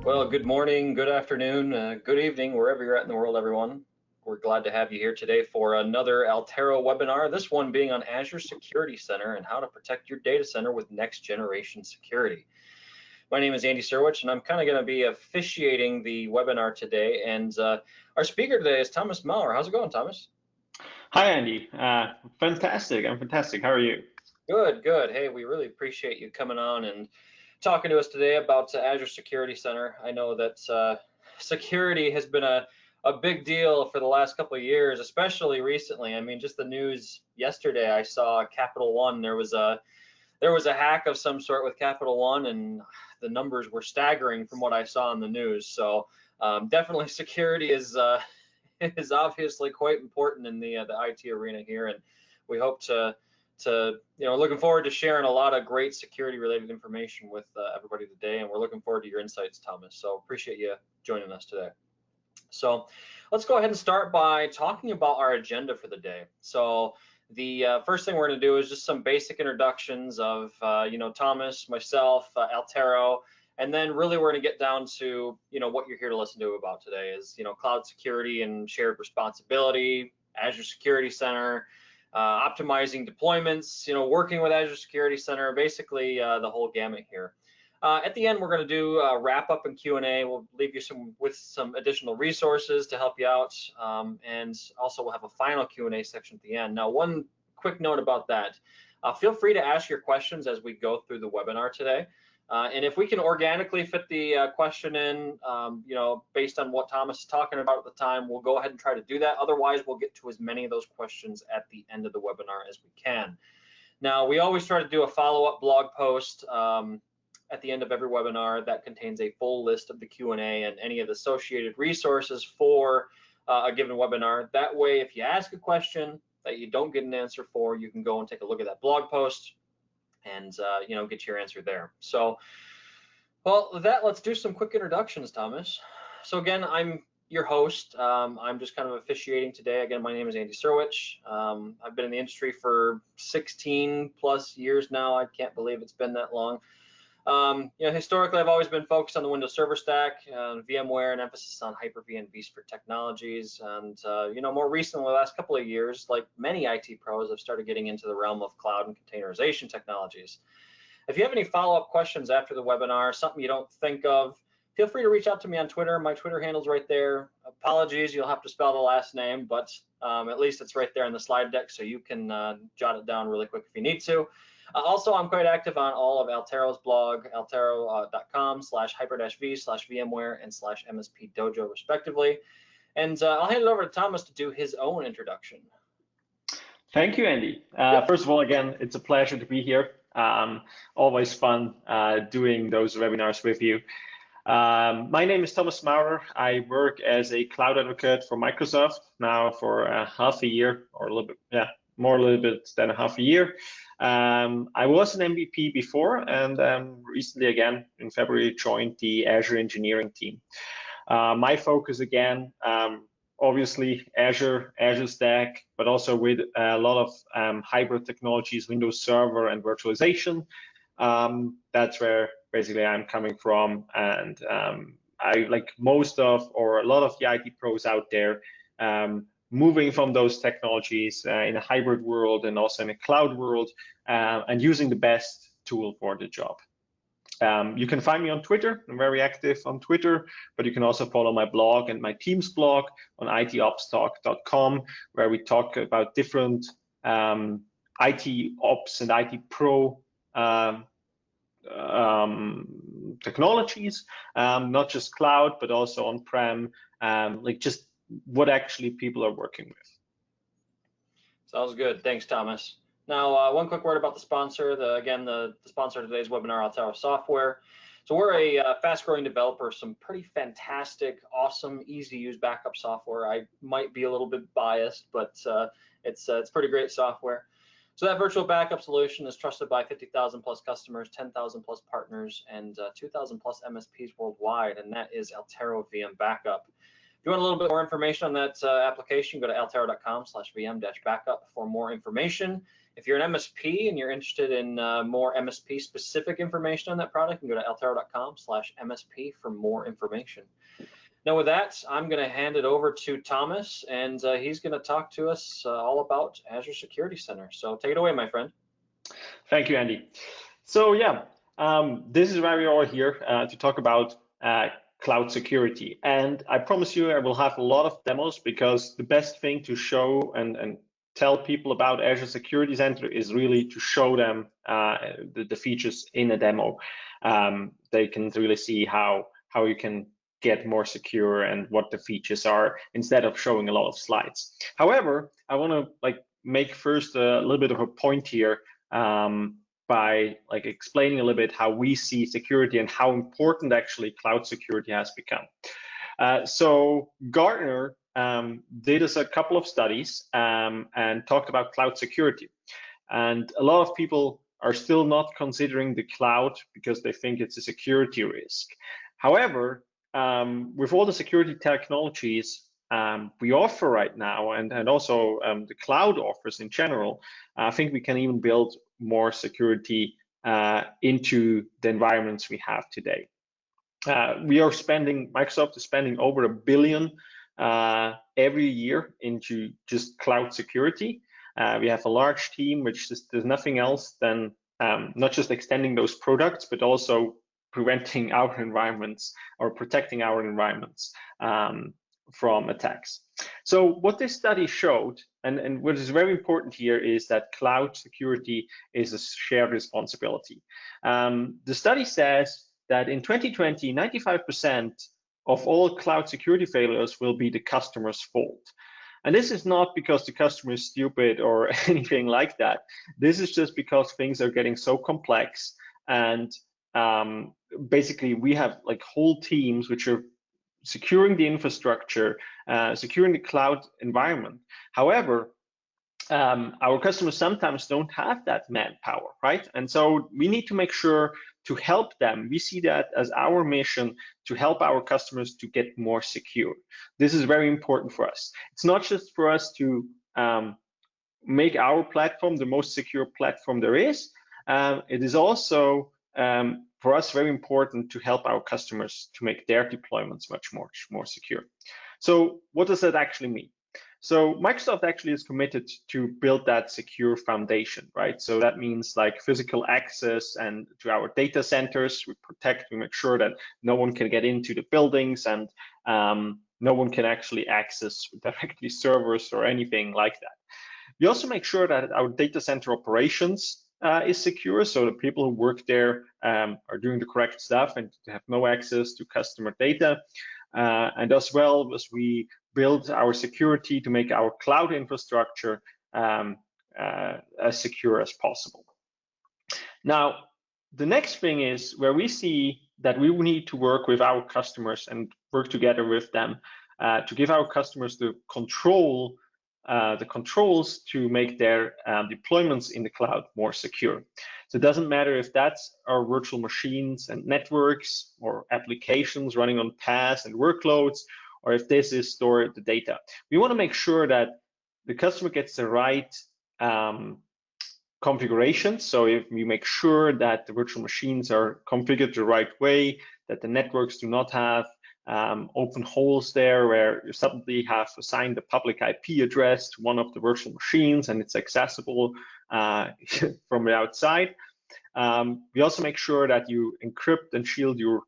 Well, good morning, good afternoon, good evening, wherever you're at in the world, everyone. We're glad to have you here today for another Altaro webinar, this one being on Azure Security Center and how to protect your data center with next generation security. My name is Andy Syrewicze, and I'm kind of going to be officiating the webinar today. And our speaker today is Thomas Maurer. How's it going, Thomas? Hi, Andy. Fantastic. I'm fantastic. How are you? Good, good. Hey, we really appreciate you coming on and talking to us today about Azure Security Center. I know that security has been a big deal for the last couple of years, especially recently. I mean, just the news yesterday, I saw Capital One. There was a hack of some sort with Capital One, and the numbers were staggering from what I saw in the news. So definitely security is obviously quite important in the IT arena here, and we hope to looking forward to sharing a lot of great security related information with everybody today, and we're looking forward to your insights, Thomas. So appreciate you joining us today. So let's go ahead and start by talking about our agenda for the day. So the first thing we're going to do is just some basic introductions of Thomas, myself, Altaro, and then really we're going to get down to what you're here to listen to about today is cloud security and shared responsibility, Azure Security Center, optimizing deployments, working with Azure Security Center, basically the whole gamut here. At the end, we're going to do a wrap up and Q&A. We'll leave you with some additional resources to help you out, and also we'll have a final Q&A section at the end. Now, one quick note about that: feel free to ask your questions as we go through the webinar today. And if we can organically fit the question in, based on what Thomas is talking about at the time, we'll go ahead and try to do that. Otherwise, we'll get to as many of those questions at the end of the webinar as we can. Now, we always try to do a follow-up blog post at the end of every webinar that contains a full list of the Q&A and any of the associated resources for a given webinar. That way, if you ask a question that you don't get an answer for, you can go and take a look at that blog post and get your answer there. So, well, with that, let's do some quick introductions, Thomas. So again, I'm your host. I'm just kind of officiating today. Again, my name is Andy Syrewicze. I've been in the industry for 16 plus years now. I can't believe it's been that long. Historically, I've always been focused on the Windows Server stack, VMware, and emphasis on Hyper-V and vSphere technologies. And more recently, the last couple of years, like many IT pros, I've started getting into the realm of cloud and containerization technologies. If you have any follow-up questions after the webinar, something you don't think of, feel free to reach out to me on Twitter. My Twitter handle's right there. Apologies, you'll have to spell the last name, but at least it's right there in the slide deck, so you can jot it down really quick if you need to. Also, I'm quite active on all of Altaro's blog, altaro.com/hyper-v/VMware and /MSP Dojo, respectively. And I'll hand it over to Thomas to do his own introduction. Thank you, Andy. First of all, again, it's a pleasure to be here. Always fun doing those webinars with you. My name is Thomas Maurer. I work as a cloud advocate for Microsoft now for half a year, or a little bit, a little bit than a half a year. I was an MVP before, and recently, again, in February, joined the Azure engineering team. My focus, again, obviously Azure stack, but also with a lot of hybrid technologies, Windows Server and virtualization. That's where basically I'm coming from, and I, like most of, or a lot of the IT pros out there, moving from those technologies in a hybrid world and also in a cloud world, and using the best tool for the job. You can find me on Twitter. I'm very active on Twitter, but you can also follow my blog and my team's blog on itopstalk.com, where we talk about different IT ops and IT pro technologies, not just cloud, but also on-prem, like just what actually people are working with. Sounds good. Thanks, Thomas. Now, one quick word about the sponsor. The sponsor of today's webinar, Altaro Software. So we're a fast-growing developer, some pretty fantastic, awesome, easy-to-use backup software. I might be a little bit biased, but it's pretty great software. So that virtual backup solution is trusted by 50,000 plus customers, 10,000 plus partners, and 2,000 plus MSPs worldwide, and that is Altaro VM Backup. If you want a little bit more information on that application, go to altaro.com/VM-backup for more information. If you're an MSP and you're interested in more MSP specific information on that product, you can go to altaro.com/MSP for more information. Now with that, I'm going to hand it over to Thomas, and he's going to talk to us all about Azure Security Center. So take it away, my friend. Thank you, Andy. So yeah, this is why we are here to talk about cloud security. And I promise you I will have a lot of demos, because the best thing to show and tell people about Azure Security Center is really to show them the features in a demo. They can really see how you can get more secure and what the features are, instead of showing a lot of slides. However, I want to make first a little bit of a point here by explaining a little bit how we see security and how important actually cloud security has become. So Gartner did us a couple of studies and talked about cloud security. And a lot of people are still not considering the cloud because they think it's a security risk. However, with all the security technologies we offer right now, and also the cloud offers in general, I think we can even build more security into the environments we have today. Microsoft is spending over $1 billion every year into just cloud security. We have a large team which does nothing else than not just extending those products, but also preventing our environments or protecting our environments from attacks. So what this study showed, and what is very important here, is that cloud security is a shared responsibility. The study says that in 2020, 95% of all cloud security failures will be the customer's fault. And this is not because the customer is stupid or anything like that. This is just because things are getting so complex, and basically we have whole teams which are securing the infrastructure, securing the cloud environment. However, our customers sometimes don't have that manpower, right? And so we need to make sure to help them. We see that as our mission, to help our customers to get more secure. This is very important for us. It's not just for us to make our platform the most secure platform there is. It is also for us very important to help our customers to make their deployments much more secure. So what does that actually mean? So Microsoft actually is committed to build that secure foundation, right? So that means physical access and to our data centers. We make sure that no one can get into the buildings, and no one can actually access directly servers or anything like that. We also make sure that our data center operations is secure, so the people who work there are doing the correct stuff and have no access to customer data. And as well as we build our security to make our cloud infrastructure as secure as possible. Now, the next thing is where we see that we need to work with our customers and work together with them to give our customers the controls to make their deployments in the cloud more secure. So it doesn't matter if that's our virtual machines and networks, or applications running on PaaS and workloads, or if this is stored the data. We want to make sure that the customer gets the right configuration. So if we make sure that the virtual machines are configured the right way, that the networks do not have open holes there where you suddenly have assigned a public IP address to one of the virtual machines and it's accessible from the outside. We also make sure that you encrypt and shield your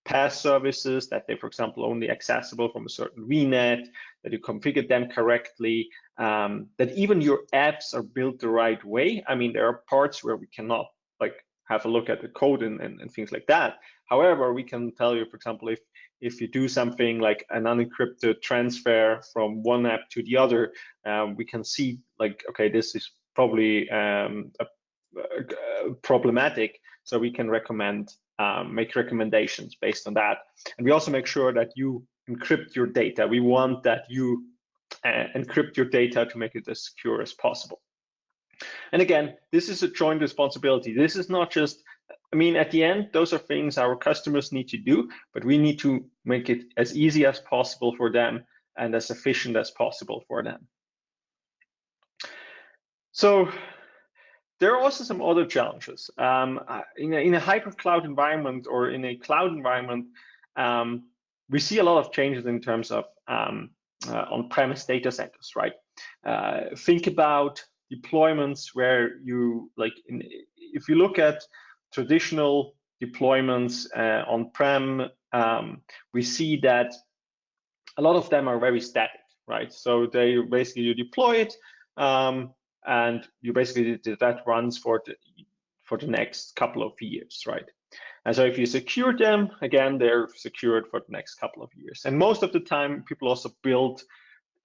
PaaS services, that they, for example, only accessible from a certain VNet, that you configure them correctly, that even your apps are built the right way. I mean, there are parts where we cannot have a look at the code and things like that. However, we can tell you, for example, if you do something like an unencrypted transfer from one app to the other, we can see okay, this is probably problematic. So we can make recommendations based on that. And we also make sure that you encrypt your data. We want that you encrypt your data to make it as secure as possible. And again, this is a joint responsibility. This is not just, I mean, at the end, those are things our customers need to do, but we need to make it as easy as possible for them and as efficient as possible for them. So there are also some other challenges. In a hybrid cloud environment or in a cloud environment, we see a lot of changes in terms of on-premise data centers, right? Think about deployments where you, if you look at traditional deployments on-prem, we see that a lot of them are very static, right? So they basically, you deploy it, and you basically, that runs for the next couple of years, right? And so if you secure them, again, they're secured for the next couple of years. And most of the time, people also build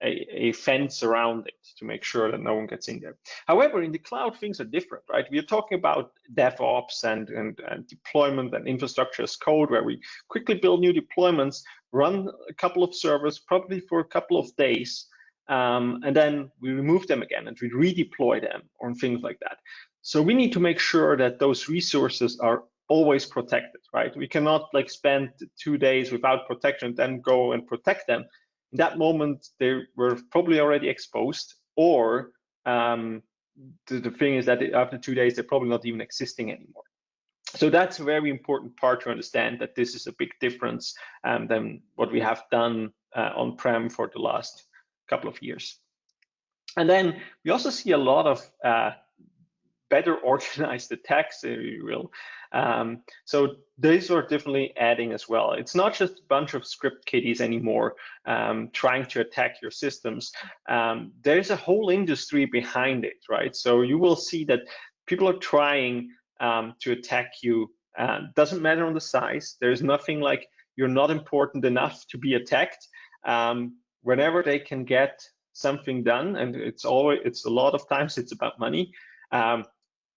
a fence around it to make sure that no one gets in there. However, in the cloud, things are different, right? We are talking about DevOps and deployment and infrastructure as code, where we quickly build new deployments, run a couple of servers, probably for a couple of days, and then we remove them again and we redeploy them or things like that. So we need to make sure that those resources are always protected, right? We cannot spend 2 days without protection, then go and protect them. In that moment, they were probably already exposed, or the thing is that after 2 days, they're probably not even existing anymore. So that's a very important part to understand, that this is a big difference than what we have done on-prem for the last couple of years. And then we also see a lot of better organized attacks, if you will. So these are definitely adding as well. It's not just a bunch of script kiddies anymore trying to attack your systems. There's a whole industry behind it, right? So you will see that people are trying to attack you. Doesn't matter on the size. There's nothing like you're not important enough to be attacked. Whenever they can get something done, and it's a lot of times it's about money.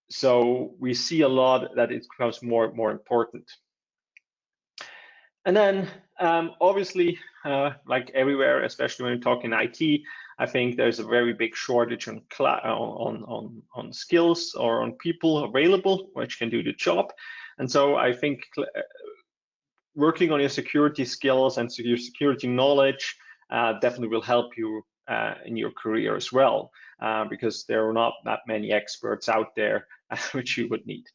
So we see a lot that it becomes more important. And then obviously, like everywhere, especially when you're talking IT, I think there's a very big shortage on skills or on people available which can do the job. And so I think working on your security skills and your security knowledge definitely will help you in your career as well, because there are not that many experts out there which you would need.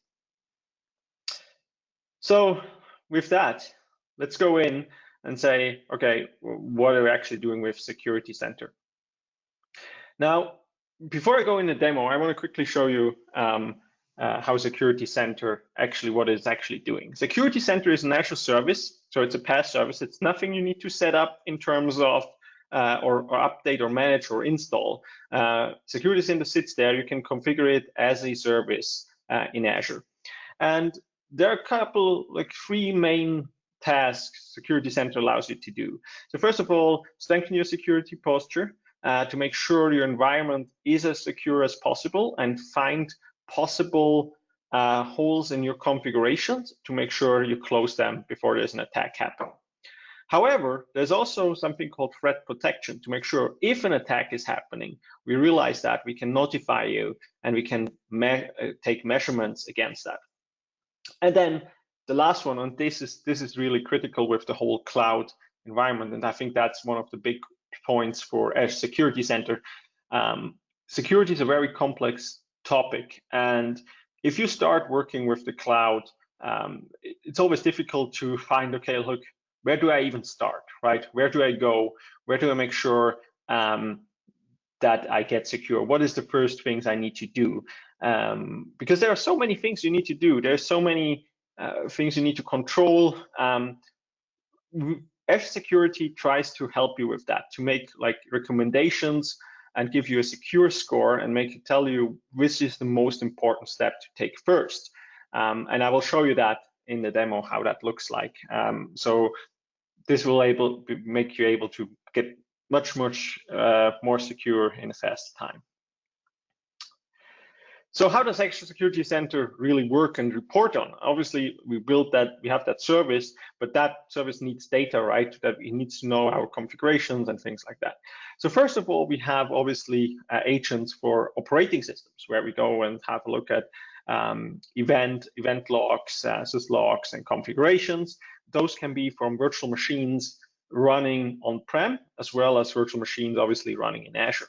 So with that, let's go in and say, okay, what are we actually doing with Security Center? Now, before I go in the demo, I want to quickly show you how Security Center what it's actually doing. Security Center is an Azure service, so it's a PaaS service. It's nothing you need to set up in terms of or update or manage or install. Security Center sits there. You can configure it as a service in Azure. And there are a couple, three main tasks Security Center allows you to do. So first of all, strengthen your security posture to make sure your environment is as secure as possible, and find possible holes in your configurations to make sure you close them before there's an attack happening. However, there's also something called threat protection to make sure if an attack is happening, we realize that we can notify you and we can take measurements against that. And then the last one, and this is really critical with the whole cloud environment, and I think that's one of the big points for Azure Security Center. Security is a very complex topic, and if you start working with the cloud, it's always difficult to find, okay, look, where do I even start, right? Where do I go? Where do I make sure that I get secure? What is the first things I need to do? Because there are so many things you need to do. There's so many things you need to control. Azure Security tries to help you with that, to make recommendations and give you a secure score and tell you which is the most important step to take first. And I will show you that in the demo, how that looks like. So this will make you able to get much more secure in a fast time. So how does Azure Security Center really work and report on? Obviously, we have that service, but that service needs data, right? That it needs to know our configurations and things like that. So first of all, we have obviously agents for operating systems, where we go and have a look at event logs, syslogs, and configurations. Those can be from virtual machines running on-prem, as well as virtual machines obviously running in Azure.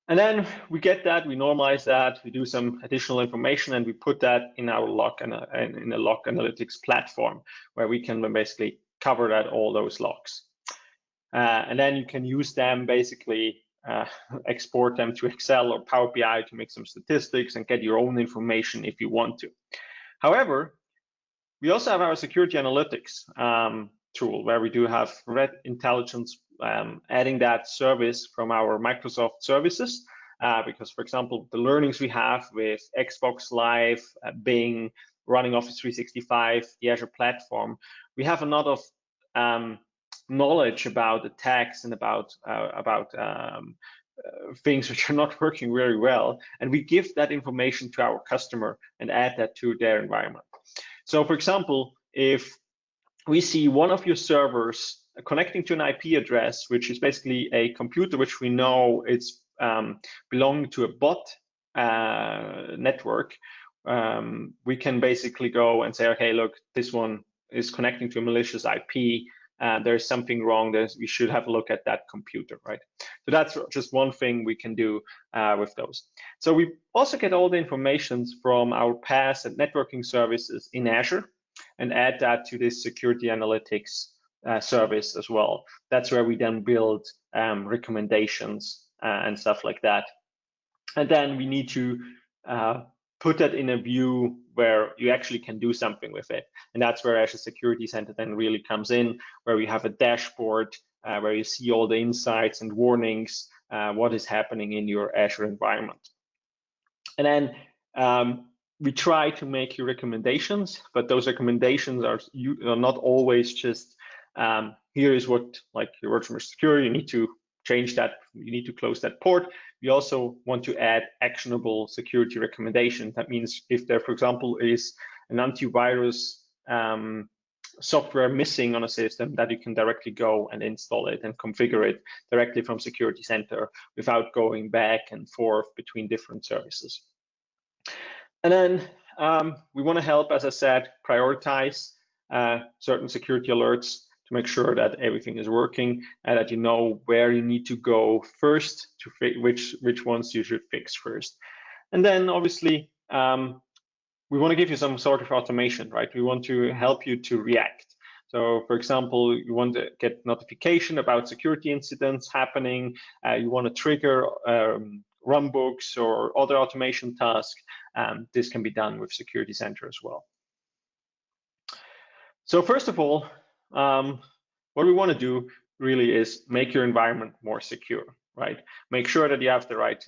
And then we get that, we normalize that, we do some additional information, and we put that in our log and in a log analytics platform where we can basically cover that all those logs. And then you can use them basically, export them to Excel or Power BI to make some statistics and get your own information if you want to. However, we also have our security analytics tool where we do have threat intelligence, adding that service from our Microsoft services. Because, for example, the learnings we have with Xbox Live, Bing, running Office 365, the Azure platform, we have a lot of knowledge about attacks and about things which are not working very well, and we give that information to our customer and add that to their environment. So, for example, if we see one of your servers connecting to an IP address, which is basically a computer which we know it's belonging to a bot network, we can basically go and say, okay, look, this one is connecting to a malicious IP. There's something wrong. We should have a look at that computer, right? So that's just one thing we can do with those. So we also get all the information from our PaaS and networking services in Azure and add that to this security analytics service as well. That's where we then build recommendations and stuff like that. And then we need to put that in a view where you actually can do something with it. And that's where Azure Security Center then really comes in, where we have a dashboard where you see all the insights and warnings, what is happening in your Azure environment. And then we try to make you recommendations, but those recommendations are not always just, here is what, like your virtual security, you need to change that, you need to close that port. We also want to add actionable security recommendations. That means if there, for example, is an antivirus software missing on a system, that you can directly go and install it and configure it directly from Security Center without going back and forth between different services. And then we want to help, as I said, prioritize certain security alerts to make sure that everything is working and that you know where you need to go first, to which ones you should fix first. And then obviously, we want to give you some sort of automation, right? We want to help you to react. So, for example, you want to get notification about security incidents happening. You want to trigger runbooks or other automation tasks. This can be done with Security Center as well. So first of all, what we want to do really is make your environment more secure, right? Make sure that you have the right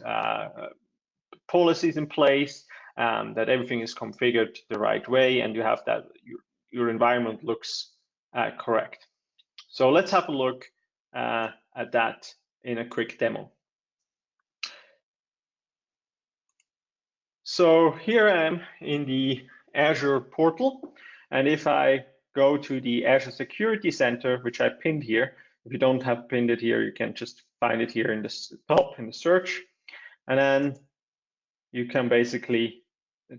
policies in place, that everything is configured the right way, and you have that your environment looks correct. So let's have a look at that in a quick demo. So here I am in the Azure portal, and if I go to the Azure Security Center, which I pinned here. If you don't have pinned it here, you can just find it here in the top in the search. And then you can basically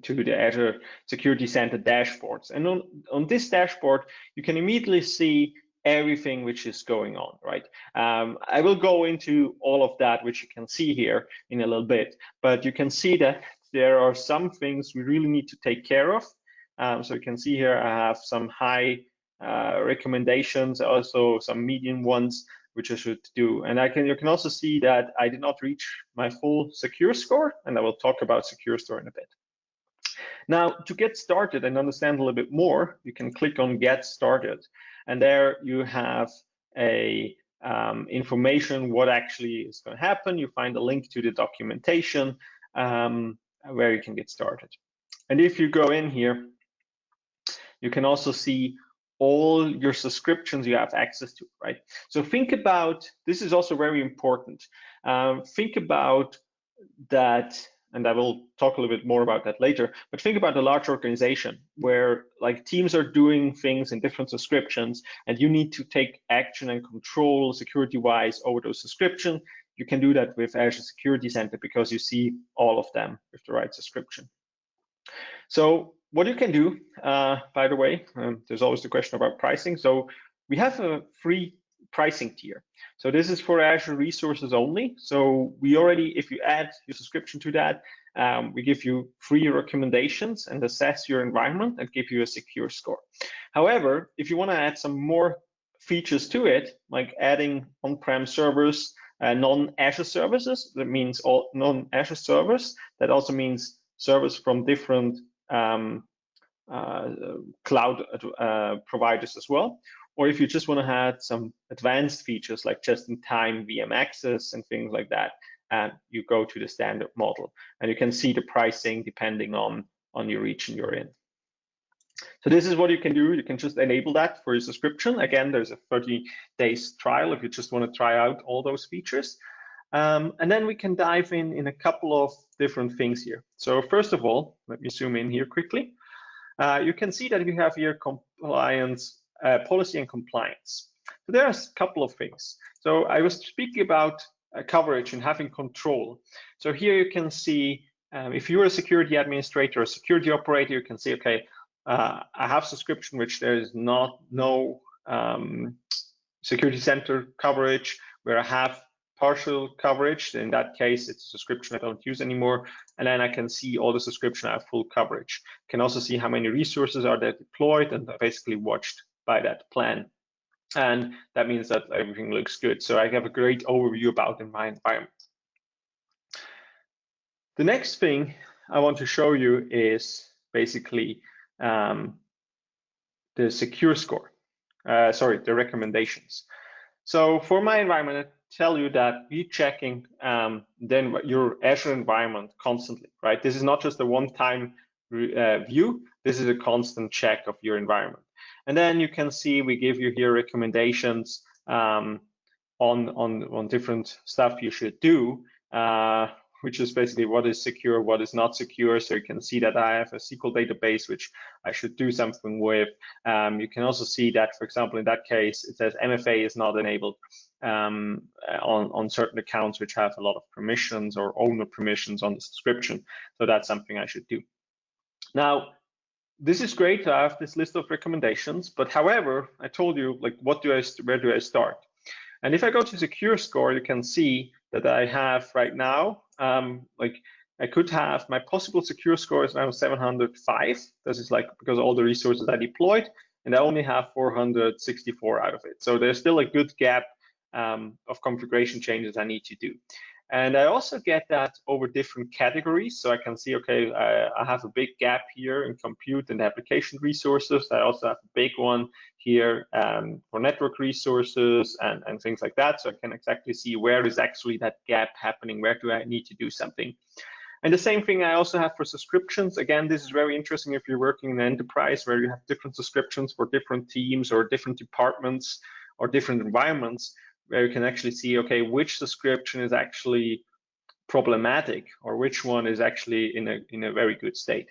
to the Azure Security Center dashboards. And on this dashboard, you can immediately see everything which is going on, right? I will go into all of that, which you can see here in a little bit, but you can see that there are some things we really need to take care of. So you can see here I have some high recommendations, also some medium ones, which I should do. And you can also see that I did not reach my full secure score, and I will talk about secure score in a bit. Now, to get started and understand a little bit more, you can click on Get Started, and there you have a information what actually is going to happen. You find a link to the documentation where you can get started. And if you go in here, you can also see all your subscriptions you have access to, right? So think about, this is also very important. Think about that, and I will talk a little bit more about that later, but think about a large organization where like teams are doing things in different subscriptions and you need to take action and control security-wise over those subscriptions. You can do that with Azure Security Center because you see all of them with the right subscription. So what you can do, by the way, there's always the question about pricing. So we have a free pricing tier. So this is for Azure resources only. So we already, if you add your subscription to that, we give you free recommendations and assess your environment and give you a secure score. However, if you want to add some more features to it, like adding on-prem servers, non-Azure services, that means all non-Azure servers. That also means servers from different cloud providers as well. Or if you just want to add some advanced features like just-in-time VM access and things like that, and you go to the standard model. And you can see the pricing depending on your region you're in. So this is what you can do. You can just enable that for your subscription. Again, there's a 30 days trial if you just want to try out all those features. And then we can dive in a couple of different things here. So first of all, let me zoom in here quickly. You can see that we have here compliance, policy and compliance. So there's a couple of things. So I was speaking about coverage and having control. So here you can see if you're a security administrator or a security operator, you can see, okay, I have subscription which there is no security center coverage, where I have partial coverage. In that case, it's a subscription I don't use anymore. And then I can see all the subscription I have full coverage. Can also see how many resources are there deployed and basically watched by that plan. And that means that everything looks good. So I have a great overview about in my environment. The next thing I want to show you is basically the secure score. The recommendations. So for my environment, I tell you that be checking then your Azure environment constantly, right? This is not just a one-time view. This is a constant check of your environment. And then you can see we give you here recommendations on different stuff you should do, which is basically what is secure, what is not secure. So you can see that I have a SQL database which I should do something with. You can also see that, for example, in that case, it says MFA is not enabled on certain accounts which have a lot of permissions or owner permissions on the subscription. So that's something I should do. Now, this is great to have this list of recommendations, but however, I told you, like, where do I start? And if I go to secure score, you can see that I have right now, like I could have my possible secure score is now 705. This is like because all the resources I deployed, and I only have 464 out of it. So there's still a good gap of configuration changes I need to do. And I also get that over different categories. So I can see, okay, I have a big gap here in compute and application resources. I also have a big one here for network resources and things like that. So I can exactly see where is actually that gap happening, where do I need to do something. And the same thing I also have for subscriptions. Again, this is very interesting if you're working in an enterprise where you have different subscriptions for different teams or different departments or different environments, where you can actually see, okay, which subscription is actually problematic or which one is actually in a very good state.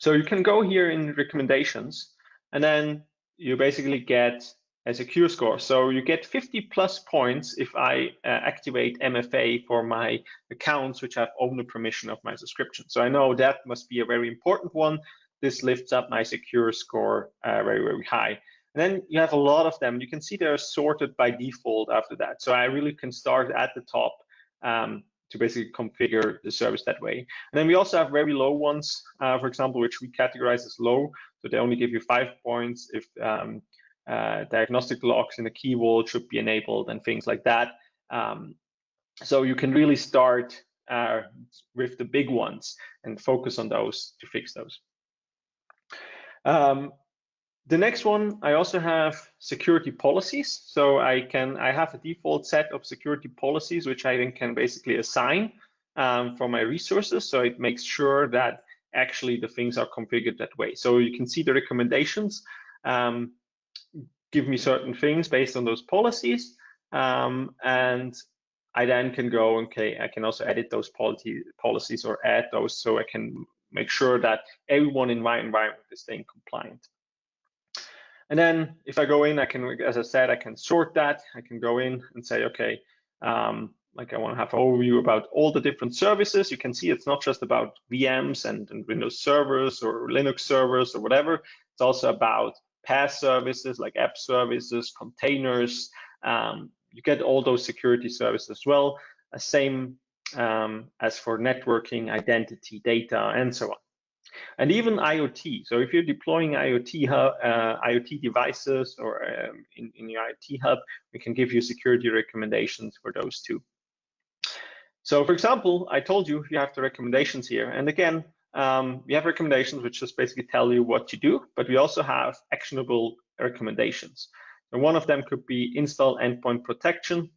So you can go here in recommendations, and then you basically get a secure score. So you get 50 plus points if I activate MFA for my accounts which have owner permission of my subscription. So I know that must be a very important one. This lifts up my secure score very, very high. And then you have a lot of them. You can see they're sorted by default after that. So I really can start at the top to basically configure the service that way. And then we also have very low ones, for example, which we categorize as low. So they only give you 5 points if diagnostic logs in the key vault should be enabled and things like that. So you can really start with the big ones and focus on those to fix those. The next one, I also have security policies. So I have a default set of security policies, which I then can basically assign for my resources. So it makes sure that actually the things are configured that way. So you can see the recommendations give me certain things based on those policies. And I then can go, okay, I can also edit those policies or add those so I can make sure that everyone in my environment is staying compliant. And then if I go in, I can, as I said, I can sort that. I can go in and say, okay, like I want to have an overview about all the different services. You can see it's not just about VMs and Windows servers or Linux servers or whatever. It's also about PaaS services like app services, containers. You get all those security services as well. Same as for networking, identity, data, and so on. And even IoT. So if you're deploying IoT devices or in your IoT hub, we can give you security recommendations for those too. So for example, I told you have the recommendations here. And again, we have recommendations which just basically tell you what to do, but we also have actionable recommendations. And one of them could be install endpoint protection.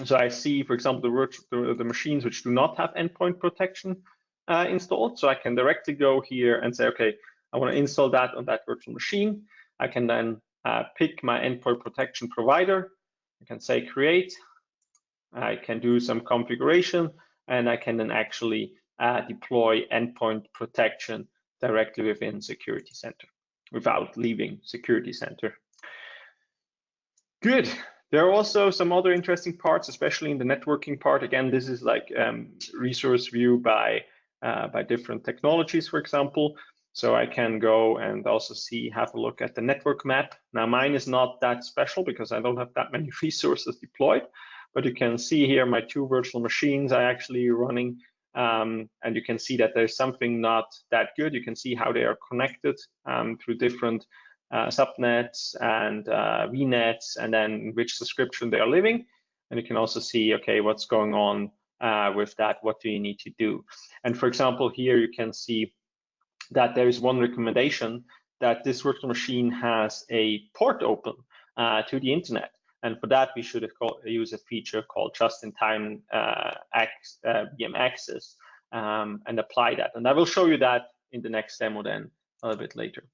So I see, for example, the machines which do not have endpoint protection installed. So I can directly go here and say, okay, I want to install that on that virtual machine. I can then pick my endpoint protection provider. I can say create. I can do some configuration, and I can then actually deploy endpoint protection directly within Security Center without leaving Security Center. Good. There are also some other interesting parts, especially in the networking part. Again, this is like resource view by different technologies, for example. So I can go and also have a look at the network map. Now mine is not that special because I don't have that many resources deployed, but you can see here my 2 virtual machines are actually running, and you can see that there's something not that good. You can see how they are connected through different subnets and VNets, and then which subscription they are living. And you can also see, okay, what's going on with that, what do you need to do? And for example, here you can see that there is one recommendation that this virtual machine has a port open to the internet. And for that, we should use a feature called just-in-time VM access and apply that. And I will show you that in the next demo then a little bit later.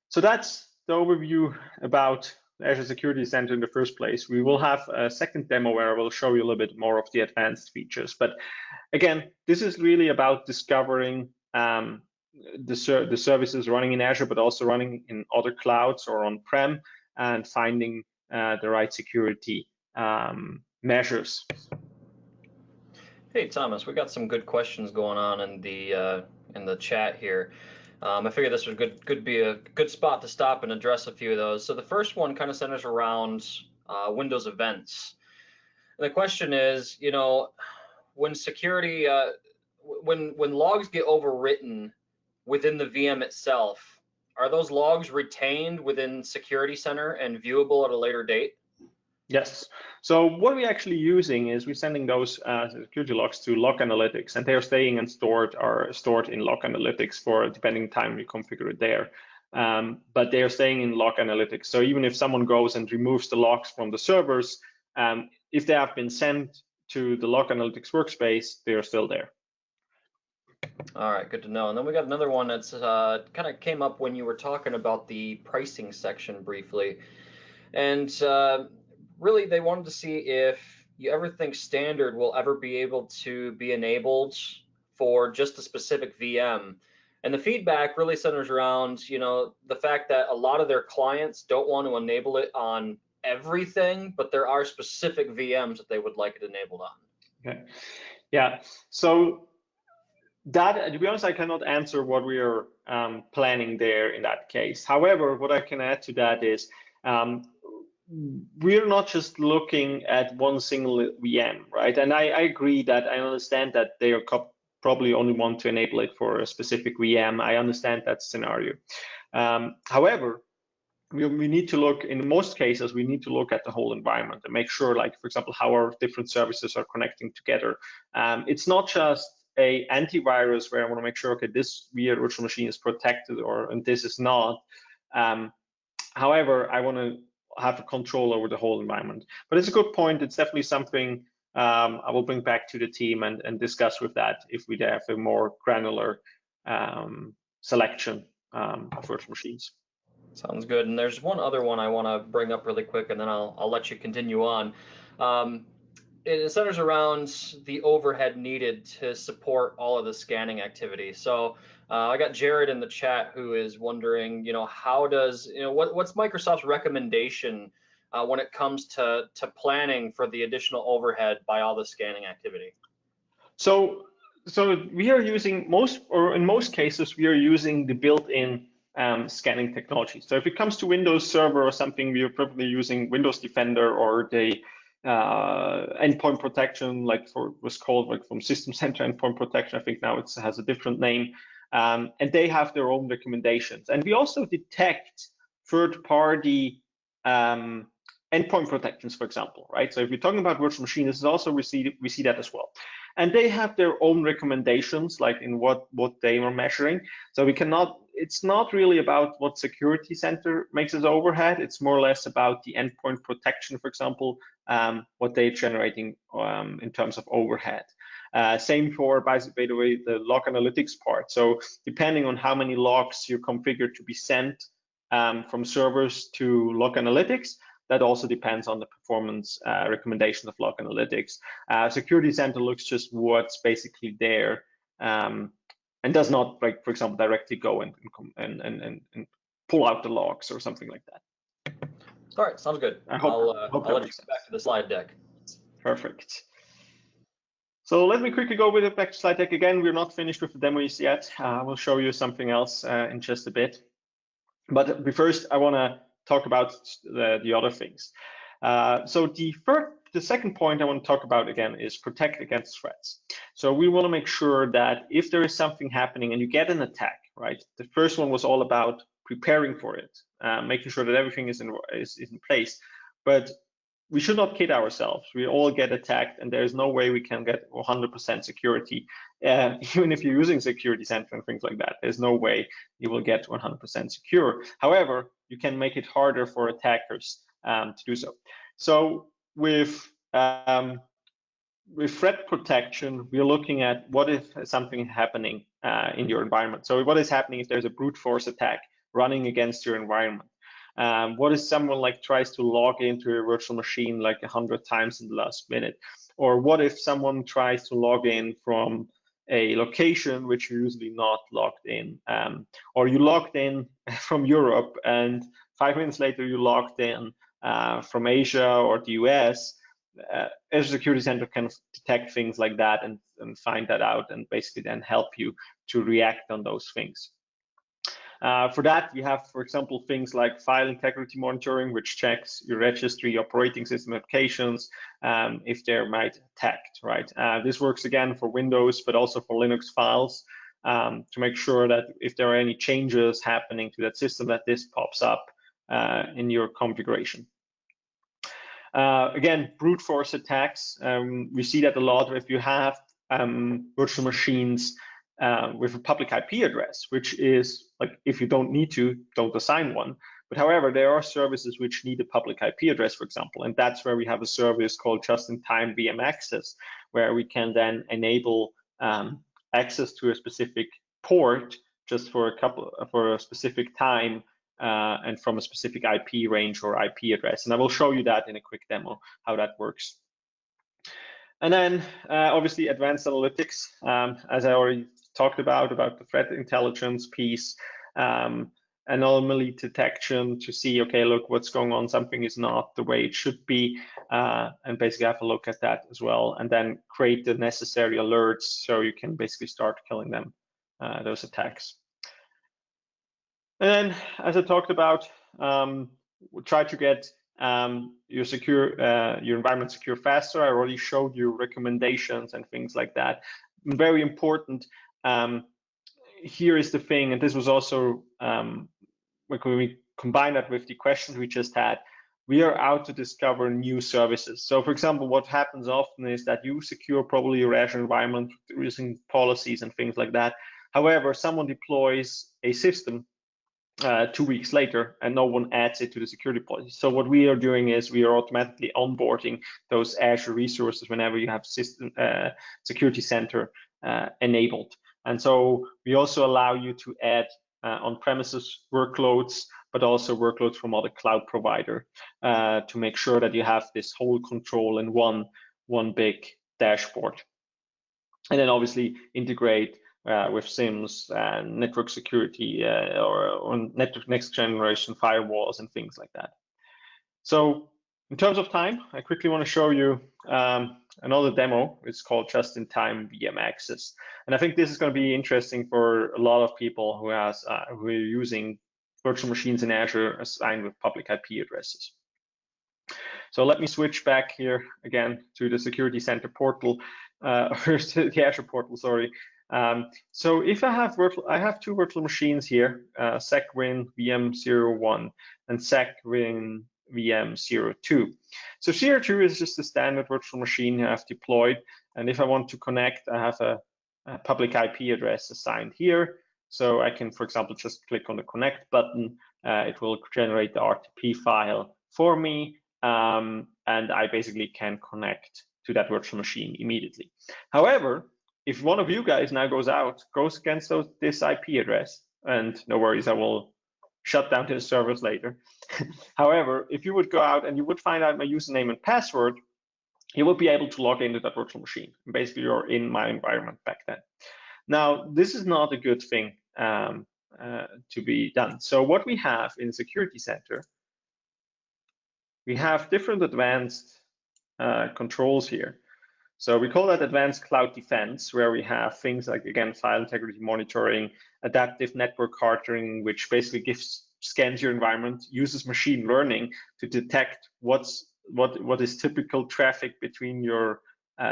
So that's the overview about Azure Security Center in the first place. We will have a second demo where I will show you a little bit more of the advanced features. But again, this is really about discovering the services running in Azure, but also running in other clouds or on-prem, and finding the right security measures. Hey Thomas, we got some good questions going on in the chat here. I figured this could be a good spot to stop and address a few of those. So the first one kind of centers around Windows events. And the question is, you know, when security, when logs get overwritten within the VM itself, are those logs retained within Security Center and viewable at a later date? Yes. So what we're actually using is we're sending those security logs to Log Analytics, and they're staying and stored in Log Analytics for depending time we configure it there. But they're staying in Log Analytics. So even if someone goes and removes the logs from the servers, if they have been sent to the Log Analytics workspace, they are still there. All right, good to know. And then we got another one that's kind of came up when you were talking about the pricing section briefly. And really, they wanted to see if you ever think standard will ever be able to be enabled for just a specific VM. And the feedback really centers around, you know, the fact that a lot of their clients don't want to enable it on everything, but there are specific VMs that they would like it enabled on. Okay. Yeah. So that, to be honest, I cannot answer what we are planning there in that case. However, what I can add to that is we're not just looking at one single VM, right? And I agree that I understand that they are probably only want to enable it for a specific VM. I understand that scenario. However, we need to look, in most cases, we need to look at the whole environment and make sure, like, for example, how our different services are connecting together. It's not just a antivirus where I want to make sure, okay, this virtual machine is protected and this is not. However, I want to have a control over the whole environment. But it's a good point. It's definitely something I will bring back to the team and discuss with that if we have a more granular selection of virtual machines. Sounds good. And there's one other one I want to bring up really quick, and then I'll let you continue on. It centers around the overhead needed to support all of the scanning activity. So I got Jared in the chat who is wondering, you know, how does, you know, what's Microsoft's recommendation when it comes to planning for the additional overhead by all the scanning activity? So we are using in most cases, we are using the built-in scanning technology. So if it comes to Windows Server or something, we are probably using Windows Defender or the endpoint protection, like was called like from System Center endpoint protection. I think now it has a different name, and they have their own recommendations. And we also detect third-party endpoint protections, for example, right? So if you're talking about virtual machines, this is also we see that as well. And they have their own recommendations, like in what they are measuring. So we cannot, it's not really about what security center makes as overhead. It's more or less about the endpoint protection, for example, what they're generating in terms of overhead. Same for, by the way, the log analytics part. So depending on how many logs you configure to be sent from servers to log analytics, that also depends on the performance recommendation of log analytics. Security Center looks just what's basically there and does not, like, for example, directly go and pull out the logs or something like that. All right, sounds good. I'll let you go back to the slide deck. Perfect. So let me quickly go with the back to slide deck again. We're not finished with the demos yet. We'll show you something else in just a bit. But first, I want to talk about the other things. So the second point I want to talk about again is protect against threats. So we want to make sure that if there is something happening and you get an attack, right? The first one was all about preparing for it, making sure that everything is in place. But we should not kid ourselves. We all get attacked, and there's no way we can get 100% security. Even if you're using Security Center and things like that, there's no way you will get 100% secure. However, you can make it harder for attackers to do so. So with threat protection, we're looking at what if something happening in your environment. So what is happening if there's a brute force attack running against your environment? What if someone like tries to log into a virtual machine like 100 times in the last minute? Or what if someone tries to log in from a location which you're usually not logged in? Or you logged in from Europe and 5 minutes later you logged in from Asia or the US. Azure Security Center can detect things like that and find that out and basically then help you to react on those things. For that, you have, for example, things like file integrity monitoring, which checks your registry, operating system applications, if they're might attacked, right? This works again for Windows, but also for Linux files to make sure that if there are any changes happening to that system, that this pops up in your configuration. Again, brute force attacks, we see that a lot if you have virtual machines with a public IP address, which is like, if you don't need to, don't assign one. But however, there are services which need a public IP address, for example, and that's where we have a service called just-in-time VM access, where we can then enable access to a specific port just for a specific time and from a specific IP range or IP address. And I will show you that in a quick demo, how that works. And then obviously advanced analytics, as I already talked about the threat intelligence piece, anomaly detection to see, okay, look, what's going on, something is not the way it should be, and basically have a look at that as well, and then create the necessary alerts so you can basically start killing them, those attacks. And then, as I talked about, try to get your environment secure faster. I already showed you recommendations and things like that. Very important. Here is the thing, and this was also when we combine that with the questions we just had, we are out to discover new services. So for example, what happens often is that you secure probably your Azure environment using policies and things like that. However, someone deploys a system 2 weeks later and no one adds it to the security policy. So what we are doing is we are automatically onboarding those Azure resources whenever you have system Security Center enabled. And so we also allow you to add on-premises workloads, but also workloads from other cloud provider to make sure that you have this whole control in one big dashboard. And then obviously integrate with SIMs and network security or network next generation firewalls and things like that. So in terms of time, I quickly want to show you another demo. It's called Just-in-Time VM Access. And I think this is going to be interesting for a lot of people who are using virtual machines in Azure assigned with public IP addresses. So let me switch back here again to the Security Center portal, or to the Azure portal, sorry. So if I have two virtual machines here, SecWin VM01 and SecWin VM02. So 02 is just a standard virtual machine I have deployed, and if I want to connect, I have a public IP address assigned here. So I can, for example, just click on the connect button. It will generate the RTP file for me, and I basically can connect to that virtual machine immediately. However, if one of you guys now goes against this IP address, and no worries, I will shut down the servers later. However, if you would go out and you would find out my username and password, you would be able to log into that virtual machine. Basically, you're in my environment back then. Now, this is not a good thing to be done. So what we have in Security Center, we have different advanced controls here. So we call that advanced cloud defense, where we have things like, again, file integrity monitoring, adaptive network hardening, which basically scans your environment, uses machine learning to detect what is typical traffic between your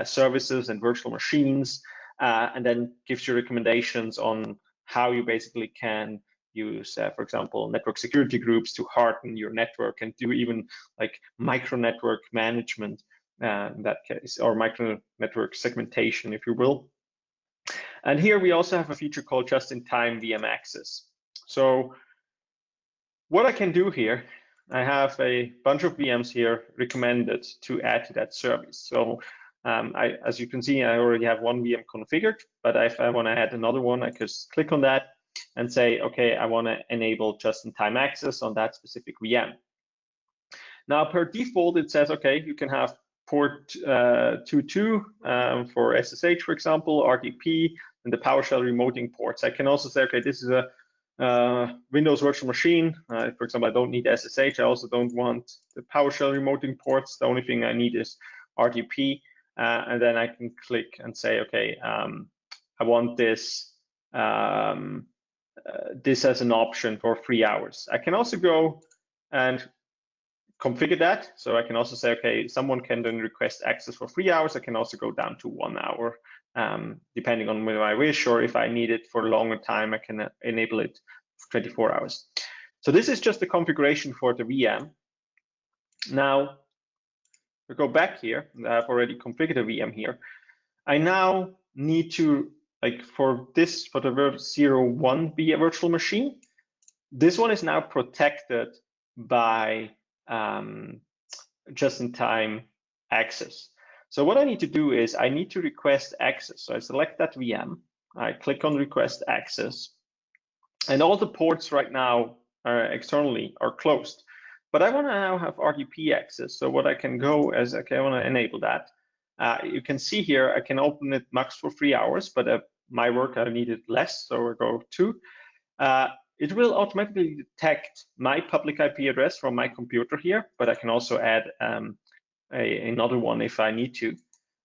services and virtual machines, and then gives you recommendations on how you basically can use, for example, network security groups to harden your network and do even like micro network management in that case, or micro network segmentation, if you will. And here we also have a feature called just-in-time VM access. So what I can do here, I have a bunch of VMs here recommended to add to that service. So as you can see, I already have one VM configured, but if I want to add another one, I just click on that and say, okay, I want to enable just-in-time access on that specific VM. Now, per default, it says, okay, you can have port 22 for SSH, for example, RDP, and the PowerShell remoting ports. I can also say, okay, this is a Windows virtual machine. For example, I don't need SSH. I also don't want the PowerShell remoting ports. The only thing I need is RDP. And then I can click and say, okay, I want this this as an option for 3 hours. I can also go and configure that. So I can also say, okay, someone can then request access for 3 hours. I can also go down to 1 hour, depending on whether I wish, or if I need it for a longer time, I can enable it for 24 hours. So this is just the configuration for the VM. Now, we go back here, I've already configured a VM here. I now need to, like for the VM01 be a virtual machine. This one is now protected by just-in-time access. So what I need to do is I need to request access. So I select that VM, I click on request access, and all the ports right now externally are closed. But I want to now have RDP access. So what I can go as, okay, I want to enable that. You can see here, I can open it max for 3 hours, but my work, I needed less, so I go 2. It will automatically detect my public IP address from my computer here, but I can also add another one if I need to.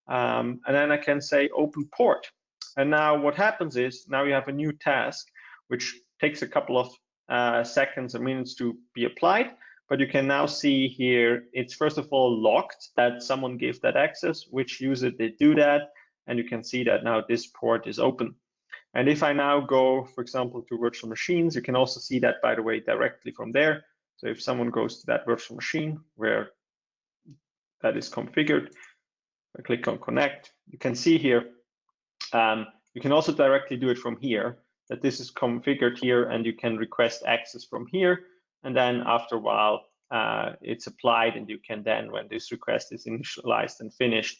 And then I can say open port. And now what happens is, now you have a new task, which takes a couple of seconds or minutes to be applied. But you can now see here, it's first of all logged that someone gave that access, which user did do that. And you can see that now this port is open. And if I now go, for example, to virtual machines, you can also see that, by the way, directly from there. So if someone goes to that virtual machine where that is configured, I click on connect, you can see here, you can also directly do it from here, that this is configured here and you can request access from here. And then after a while, it's applied, and you can then, when this request is initialized and finished,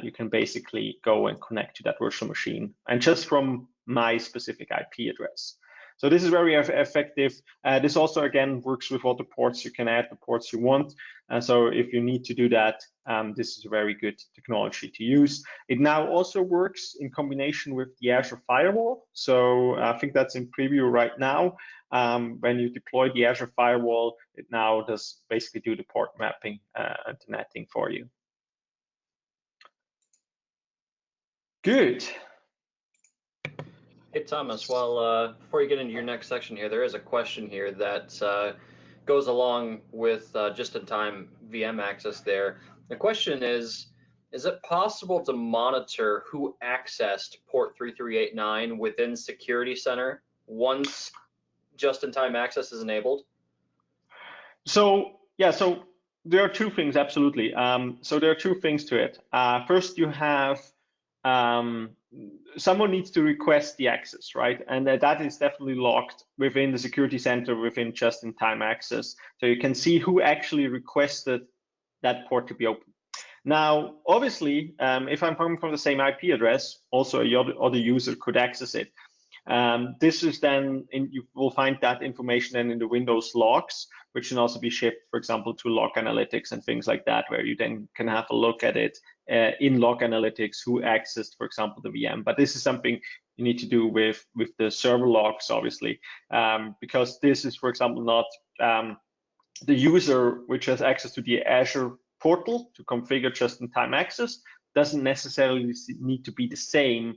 you can basically go and connect to that virtual machine, and just from my specific IP address. So this is very effective. This also, again, works with all the ports. You can add the ports you want. So if you need to do that, this is a very good technology to use. It now also works in combination with the Azure Firewall. So I think that's in preview right now. When you deploy the Azure Firewall, it now does basically do the port mapping and the netting for you. Good. Hey Thomas, well, before you get into your next section here, there is a question here that goes along with just-in-time VM access there. The question is it possible to monitor who accessed port 3389 within Security Center once just-in-time access is enabled? So yeah, so there are two things, absolutely. So there are two things to it. First, you have um, someone needs to request the access, right? And that is definitely locked within the security center within just-in-time access. So you can see who actually requested that port to be open. Now, obviously, if I'm coming from the same IP address, also other user could access it. This is then, you will find that information then in the Windows logs, which can also be shipped, for example, to Log Analytics and things like that, where you then can have a look at it in Log Analytics, who accessed, for example, the VM. But this is something you need to do with the server logs, obviously, because this is, for example, not the user which has access to the Azure portal to configure just-in-time access doesn't necessarily need to be the same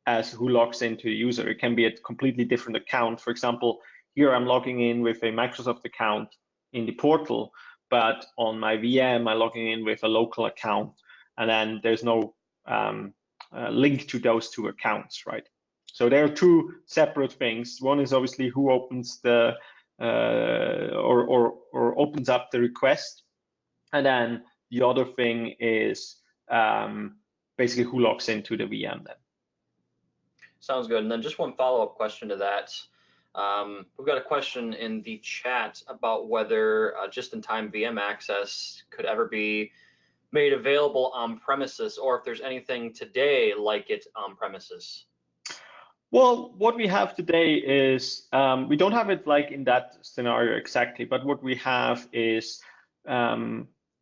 as who logs into the user. It can be a completely different account. For example, here I'm logging in with a Microsoft account in the portal, but on my VM, I'm logging in with a local account, and then there's no link to those two accounts, right? So there are two separate things. One is obviously who opens the or opens up the request, and then the other thing is basically who logs into the VM then. Sounds good. And then just one follow-up question to that. We've got a question in the chat about whether just-in-time VM access could ever be made available on premises, or if there's anything today like it on premises. Well, what we have today is, we don't have it like in that scenario exactly, but what we have is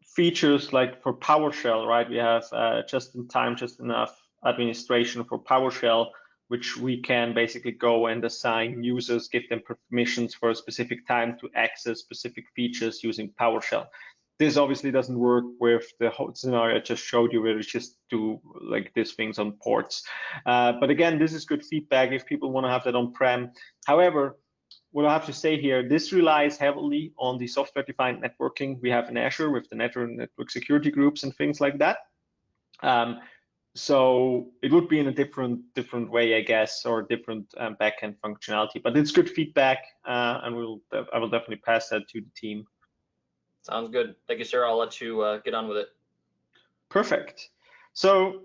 features like for PowerShell, right? We have just-in-time, just enough administration for PowerShell, which we can basically go and assign users, give them permissions for a specific time to access specific features using PowerShell. This obviously doesn't work with the whole scenario I just showed you, where we just do like these things on ports. But again, this is good feedback if people want to have that on-prem. However, what I have to say here, this relies heavily on the software-defined networking we have in Azure with the network security groups and things like that. So it would be in a different way, I guess, or different backend functionality. But it's good feedback, and I will definitely pass that to the team. Sounds good. Thank you, sir. I'll let you get on with it. Perfect. So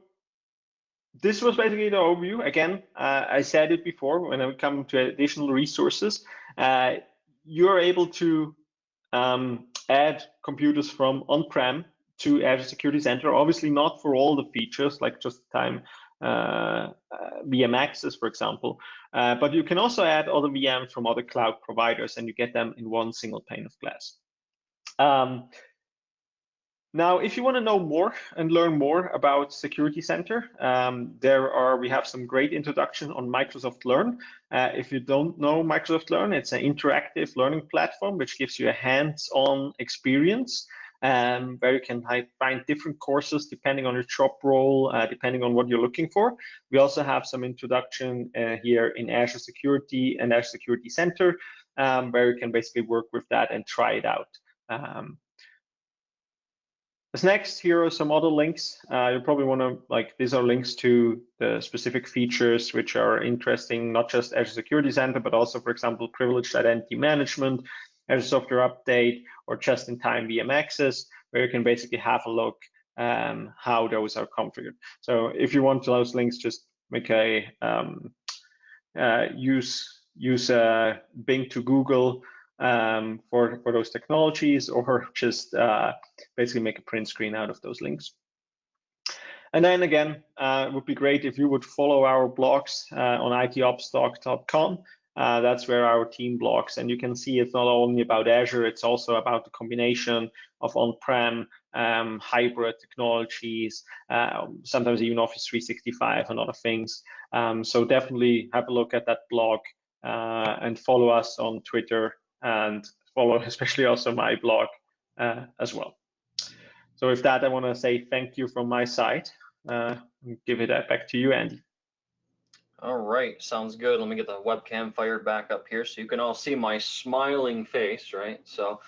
this was basically the overview. Again, I said it before, when I come to additional resources, you're able to add computers from on-prem to Azure Security Center. Obviously not for all the features, like just-in-time VM access, for example, but you can also add other VMs from other cloud providers, and you get them in one single pane of glass. Now, if you want to know more and learn more about Security Center, we have some great introduction on Microsoft Learn. If you don't know Microsoft Learn, it's an interactive learning platform which gives you a hands-on experience, where you can find different courses depending on your job role, depending on what you're looking for. We also have some introduction here in Azure Security and Azure Security Center, where you can basically work with that and try it out. As next, here are some other links. You probably want to, these are links to the specific features which are interesting, not just Azure Security Center, but also, for example, privileged identity management, Azure Software Update, or just-in-time VM access, where you can basically have a look how those are configured. So if you want those links, just make a use Bing to Google for those technologies, or just basically make a print screen out of those links. And then again, it would be great if you would follow our blogs on itopstalk.com. That's where our team blogs, and you can see it's not only about Azure, it's also about the combination of on-prem, hybrid technologies, sometimes even Office 365 and other things. So definitely have a look at that blog and follow us on Twitter, and follow especially also my blog as well. So with that, I want to say thank you from my side. Give it back to you, Andy. All right, sounds good. Let me get the webcam fired back up here so you can all see my smiling face, right? So,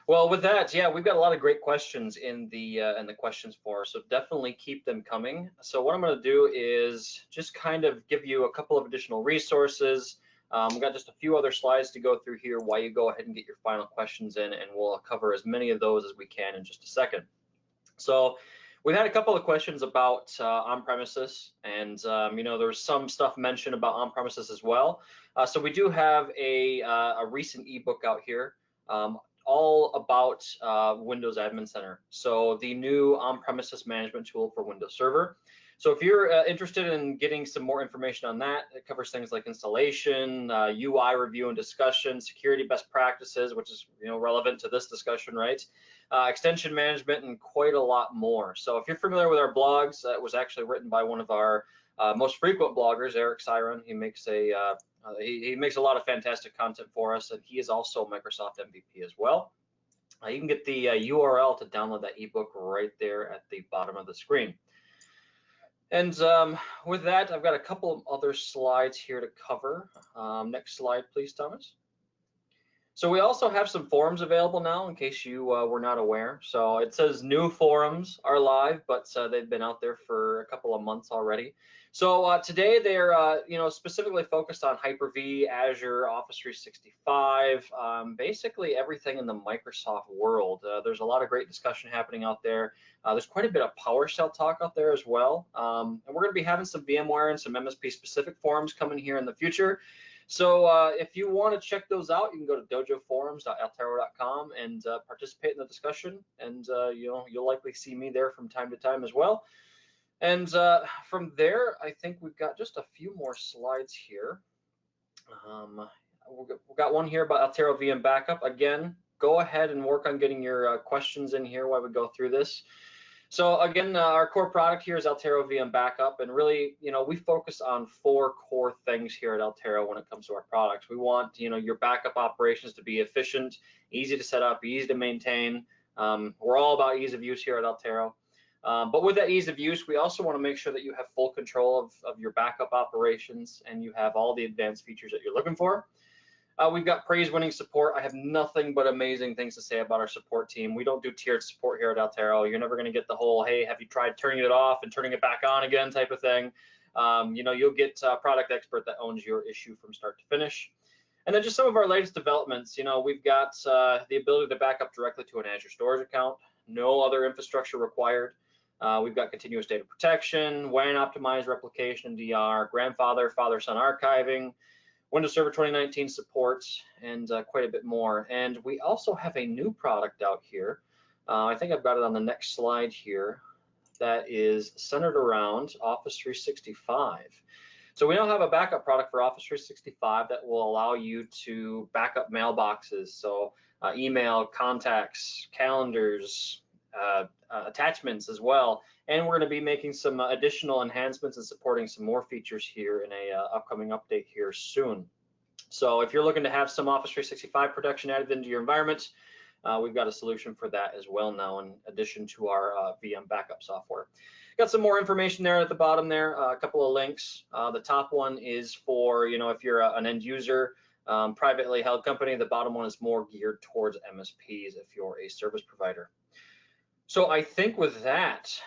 well, with that, yeah, we've got a lot of great questions in the questions for, so definitely keep them coming. So what I'm going to do is just kind of give you a couple of additional resources. We've got just a few other slides to go through here while you go ahead and get your final questions in, and we'll cover as many of those as we can in just a second. So we've had a couple of questions about on-premises, and you know, there's some stuff mentioned about on-premises as well. So we do have a recent ebook out here, all about Windows Admin Center. So the new on-premises management tool for Windows Server. So if you're interested in getting some more information on that, it covers things like installation, UI review and discussion, security best practices, which is, you know, relevant to this discussion, right? Extension management, and quite a lot more. So if you're familiar with our blogs, it was actually written by one of our most frequent bloggers, Eric Syrewicze. He makes he makes a lot of fantastic content for us, and he is also Microsoft MVP as well. You can get the URL to download that ebook right there at the bottom of the screen. And with that, I've got a couple of other slides here to cover. Next slide, please, Thomas. So we also have some forums available now, in case you were not aware. So it says new forums are live, but they've been out there for a couple of months already. So today they're you know, specifically focused on Hyper-V, Azure, Office 365, basically everything in the Microsoft world. There's a lot of great discussion happening out there. There's quite a bit of PowerShell talk out there as well. And we're going to be having some VMware and some MSP specific forums coming here in the future. So if you want to check those out, you can go to dojoforums.altaro.com and participate in the discussion. And you know, you'll likely see me there from time to time as well. And from there, I think we've got just a few more slides here. We've got one here about Altaro VM backup. Again, go ahead and work on getting your questions in here while we go through this. So again, our core product here is Altaro VM Backup, and really, you know, we focus on 4 core things here at Altaro when it comes to our products. We want, you know, your backup operations to be efficient, easy to set up, easy to maintain. We're all about ease of use here at Altaro. But with that ease of use, we also want to make sure that you have full control of your backup operations and you have all the advanced features that you're looking for. We've got praise-winning support. I have nothing but amazing things to say about our support team. We don't do tiered support here at Altaro. You're never going to get the whole, hey, have you tried turning it off and turning it back on again type of thing. You know, you'll get a product expert that owns your issue from start to finish. And then just some of our latest developments. You know, we've got the ability to back up directly to an Azure storage account. No other infrastructure required. We've got continuous data protection, WAN optimized replication, DR, grandfather, father-son archiving, Windows Server 2019 supports, and quite a bit more. And we also have a new product out here. I think I've got it on the next slide here. That is centered around Office 365. So we now have a backup product for Office 365 that will allow you to back up mailboxes. So email, contacts, calendars, attachments as well. And we're going to be making some additional enhancements and supporting some more features here in a upcoming update here soon. So if you're looking to have some Office 365 protection added into your environment, we've got a solution for that as well now, in addition to our VM backup software. Got some more information there at the bottom there, a couple of links. The top one is for, you know, if you're an end user, privately held company. The bottom one is more geared towards MSPs if you're a service provider. So I think with that,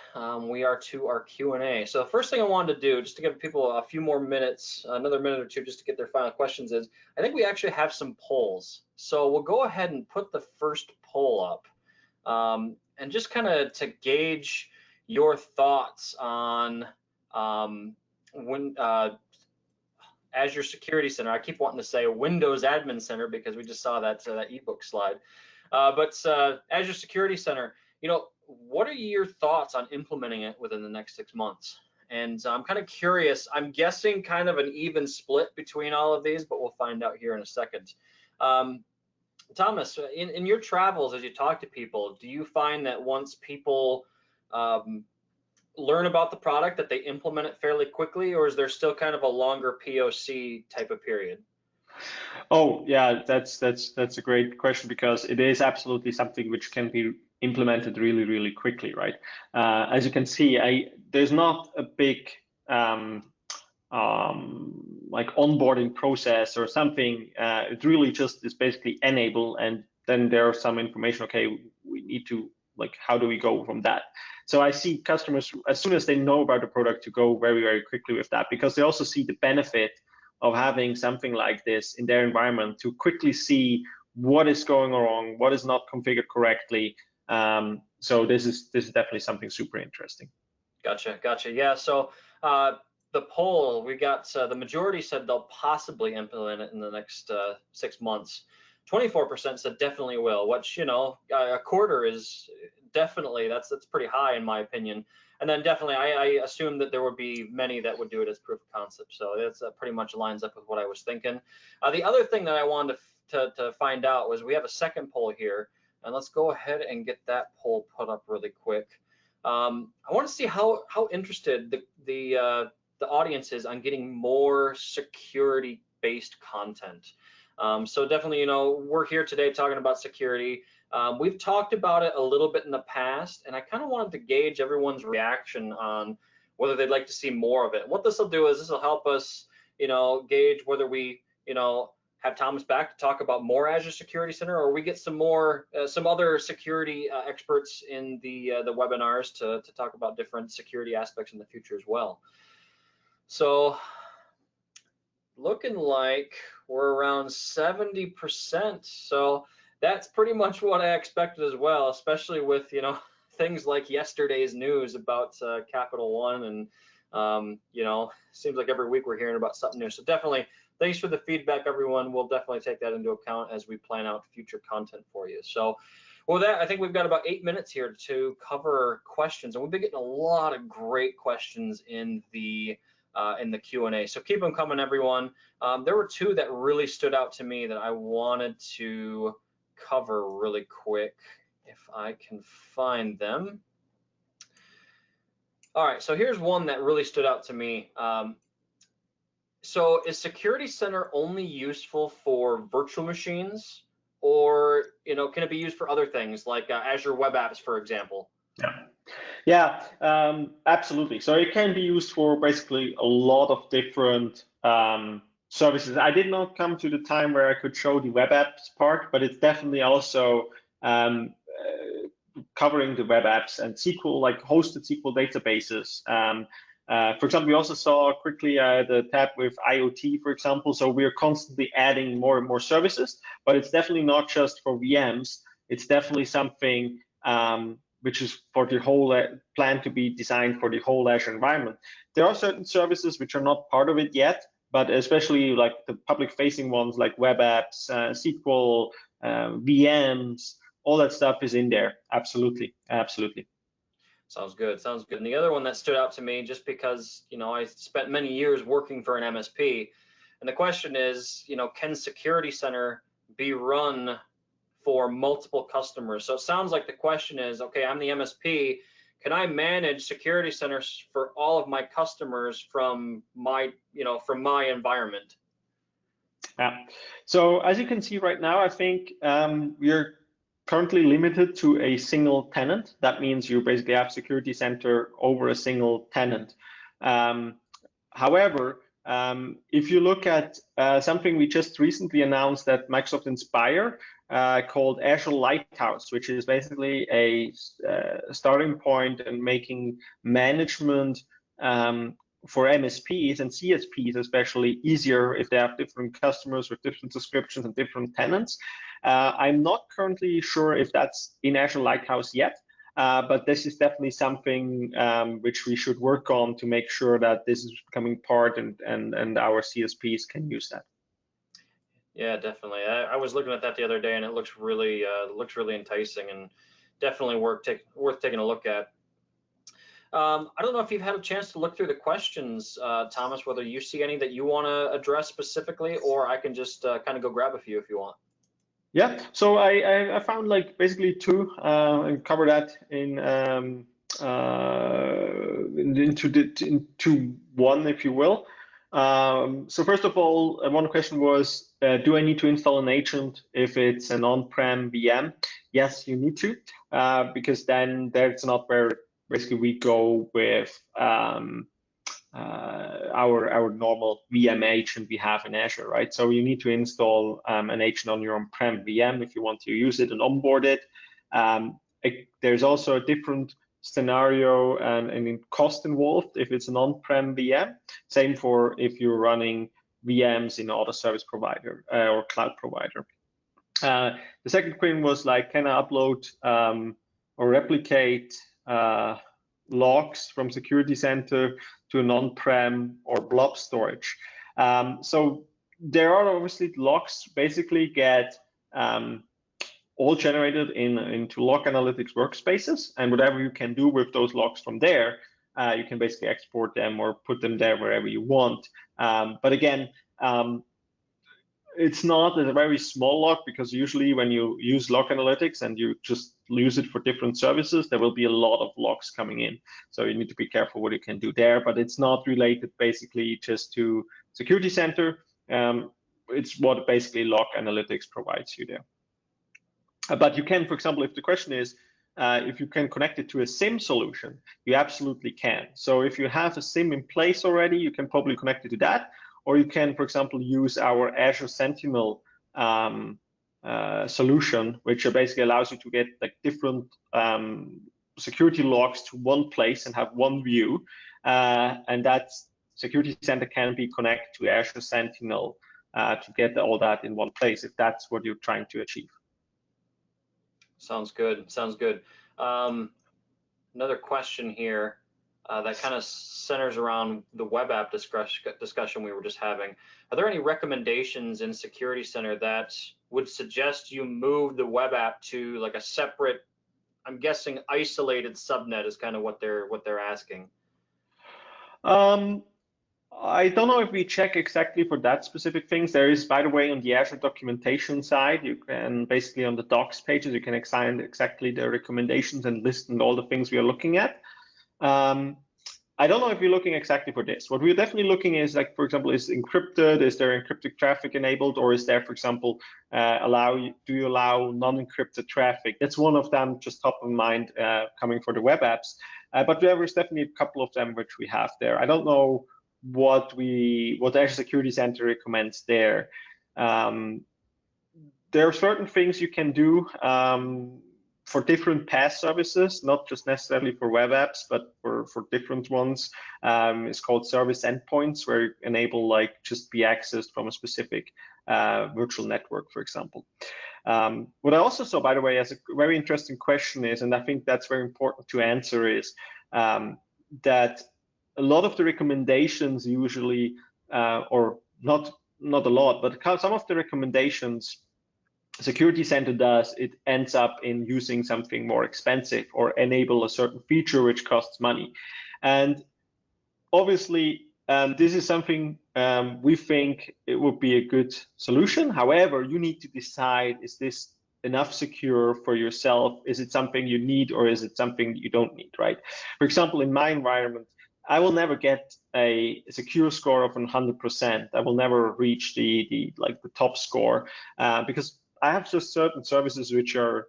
we are to our Q&A. So the first thing I wanted to do, just to give people a few more minutes, another minute or two, just to get their final questions, is I think we actually have some polls. So we'll go ahead and put the first poll up, and just kind of to gauge your thoughts on Azure Security Center. I keep wanting to say Windows Admin Center because we just saw that ebook slide. But Azure Security Center, you know, what are your thoughts on implementing it within the next 6 months? And I'm kind of curious. I'm guessing kind of an even split between all of these, but we'll find out here in a second. Thomas, in your travels, as you talk to people, do you find that once people learn about the product that they implement it fairly quickly, or is there still kind of a longer POC type of period? Oh yeah, that's a great question, because it is absolutely something which can be implemented really quickly, right? As you can see, there's not a big like onboarding process or something. It really just is basically enable, and then there's some information. Okay, we need to, like, how do we go from that? So I see customers, as soon as they know about the product, to go very, very quickly with that, because they also see the benefit of having something like this in their environment to quickly see what is going wrong, what is not configured correctly. So this is definitely something super interesting. Gotcha. Yeah. So the poll, we got the majority said they'll possibly implement it in the next 6 months. 24% said definitely will, which, you know, a quarter is definitely, that's pretty high in my opinion. And then definitely, I assume that there would be many that would do it as proof of concept. So that's pretty much lines up with what I was thinking. The other thing that I wanted to find out was we have a second poll here, and let's go ahead and get that poll put up really quick. I want to see how interested the audience is on getting more security-based content. So definitely, you know, we're here today talking about security. We've talked about it a little bit in the past, and I kind of wanted to gauge everyone's reaction on whether they'd like to see more of it. And what this will do is this will help us, you know, gauge whether we, you know, have Thomas back to talk about more Azure Security Center, or we get some more, some other security experts in the webinars to talk about different security aspects in the future as well. So looking like we're around 70%. So that's pretty much what I expected as well, especially with, you know, things like yesterday's news about Capital One, and you know, seems like every week we're hearing about something new. So definitely, thanks for the feedback, everyone. We'll definitely take that into account as we plan out future content for you. So with that, I think we've got about 8 minutes here to cover questions, and we've been getting a lot of great questions in the Q&A. So keep them coming, everyone. There were two that really stood out to me that I wanted to cover really quick, if I can find them. All right, so here's one that really stood out to me. So is Security Center only useful for virtual machines, or, you know, can it be used for other things like Azure Web Apps, for example? Yeah, absolutely. So it can be used for basically a lot of different services. I did not come to the time where I could show the web apps part, but it's definitely also covering the web apps and SQL, like hosted SQL databases. For example, we also saw quickly the tab with IoT, for example. So we're constantly adding more and more services, but it's definitely not just for VMs. It's definitely something which is for the whole plan to be designed for the whole Azure environment. There are certain services which are not part of it yet, but especially like the public-facing ones like web apps, SQL, VMs, all that stuff is in there. Absolutely. Sounds good. And the other one that stood out to me, just because, you know, I spent many years working for an MSP, and the question is, you know, can Security Center be run for multiple customers? So it sounds like the question is, okay, I'm the MSP, can I manage Security Centers for all of my customers from my, you know, from my environment? Yeah. So as you can see right now, I think we're currently limited to a single tenant. That means you basically have Security Center over a single tenant. However, if you look at something we just recently announced at Microsoft Inspire, called Azure Lighthouse, which is basically a starting point and making management for MSPs and CSPs especially easier if they have different customers with different subscriptions and different tenants. I'm not currently sure if that's in Azure Lighthouse yet, but this is definitely something which we should work on to make sure that this is becoming part, and our CSPs can use that. Yeah, definitely. I was looking at that the other day, and it looks really enticing, and definitely worth taking a look at. I don't know if you've had a chance to look through the questions, Thomas, whether you see any that you want to address specifically, or I can just kind of go grab a few if you want. Yeah, so I found like basically two and cover that into one, if you will. So first of all, one question was, do I need to install an agent if it's an on-prem VM? Yes, you need to, because then that's not where basically we go with our normal VM agent we have in Azure, right? So you need to install an agent on your on-prem VM if you want to use it and onboard it. There's also a different scenario and cost involved if it's an on-prem VM. Same for if you're running VMs in other service provider or cloud provider. The second question was like, can I upload or replicate logs from Security Center to an on-prem or blob storage? So there are obviously logs basically get all generated into log analytics workspaces, and whatever you can do with those logs from there, you can basically export them or put them there wherever you want. But again, it's not a very small log, because usually when you use log analytics and you just use it for different services, there will be a lot of logs coming in. So you need to be careful what you can do there, but it's not related basically just to Security Center. It's what basically log analytics provides you there. But you can, for example, if the question is, if you can connect it to a SIEM solution, you absolutely can. So if you have a SIEM in place already, you can probably connect it to that. Or you can, for example, use our Azure Sentinel solution, which basically allows you to get like different security logs to one place and have one view. And that Security Center can be connected to Azure Sentinel to get all that in one place, if that's what you're trying to achieve. Sounds good. Sounds good. Another question here. That kind of centers around the web app discussion we were just having. Are there any recommendations in Security Center that would suggest you move the web app to like a separate, I'm guessing isolated subnet is kind of what they're asking? I don't know if we check exactly for that specific things. There is, by the way, on the Azure documentation side, you can basically on the docs pages, you can assign exactly the recommendations and list and all the things we are looking at. I don't know if you're looking exactly for this. What we're definitely looking is, like, for example, is encrypted? Is there encrypted traffic enabled? Or is there, for example, do you allow non-encrypted traffic? That's one of them, just top of mind, coming for the web apps. But there is definitely a couple of them which we have there. I don't know what Azure Security Center recommends there. There are certain things you can do for different PaaS services, not just necessarily for web apps, but for different ones. It's called service endpoints, where you enable like just be accessed from a specific virtual network, for example. What I also saw, by the way, as a very interesting question is, and I think that's very important to answer, is that a lot of the recommendations usually, or not a lot, but some of the recommendations Security Center does, it ends up in using something more expensive or enable a certain feature which costs money. And obviously, this is something we think it would be a good solution. However, you need to decide, is this enough secure for yourself? Is it something you need, or is it something you don't need, right? For example, in my environment, I will never get a secure score of 100%. I will never reach the top score because I have just certain services which are